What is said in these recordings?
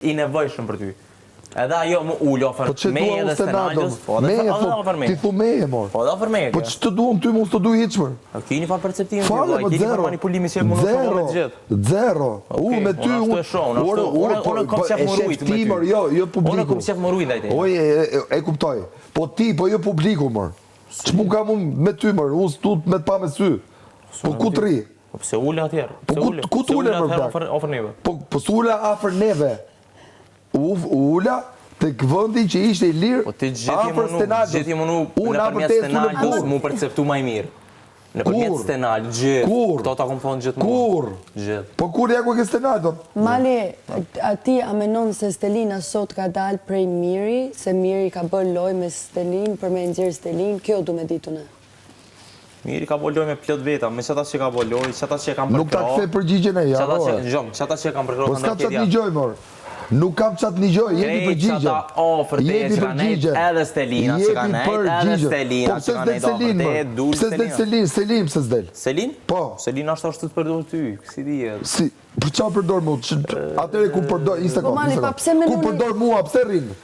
I nevojshëm për ty. Edhe ajo më ullë ofër meje dhe Stenalës, po dhe ofër meje. Ti thu meje, mor. Po dhe ofër meje. Po që të duham ty, mu s'të duhi hiqëmër. Kini fa perceptimin të duaj, kini fa manipulimi që e më nuk me të gjithë. Zero. Unë me ty, unë kom qef më rujt me ty. Jo publiku. Unë kom qef më rujt dhe i te. Oj, e kuptoj. Po ti, po jo publiku, mor. Që mu kam unë me ty, mor. Unë s'tut me të pa me sy. Po ku të ri? Po pëse ullë atjerë? Ku të ullë, mor? Ofër neve. Po s'ullë afer neve. Ulla të këvëndi që ishte i lirë afër Stenalës. Gjithi më nuk në përmjet Stenalës mu perceptu maj mirë. Në përmjet Stenalë, gjithë. Këto ta kom thonë gjithë më. Kur? Po kur ja ku e ke Stenalë? Mali, ati a menon se Stelina sot ka dalë prej Miri, se Miri ka bërë loj me Stelin, për me nxjerë Stelin, kjo du me ditu ne? Miri ka bërë loj me plot veta, me qëta që ka bërë loj, qëta që e kam përkro. Nuk ta këthe përgjigjen e ja, qëta që e kam përkro. Po s'ka qatë një gjoj, mor. Nuk kam qatë një gjoj, jebi përgjigjen. Qëta ofër te që ka nejt edhe Stelina që ka nejt, edhe Stelina që ka nejt ofër te, dulë Stelina. Pse s'del Selin, pse s'del? Selin? Po. Selin ashtë të përdojë ty, si dhjetë. Si, për qa përdojë mu? Atere ku përdojë, një sekund. Ku përdojë mua, pse rinë?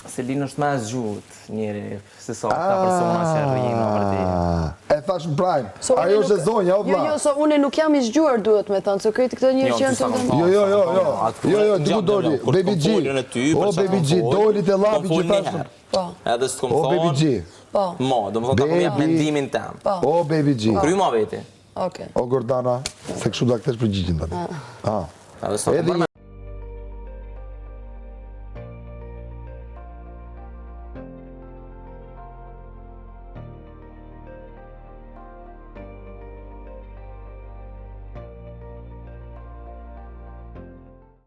Selin është me zgjut, njeri, se sa ta persona që rrinë në vërdi. E thash në prajmë, ajo është e zonja, o vla. Jo, so unë nuk jam i zgjuar, duhet me thonë, se këtë këtë njërë që janë të ndëmë. Jo, diku doli, Baby G. O, Baby G, doli të labi që thashtë. Edhe së të kom O, Baby G. Mo, do më thonë ka kom jep mendimin tem. O, Baby G. Kry ma veti. O, Gordana, se këshu da këtesh përgjigjin të. Edhe së të kom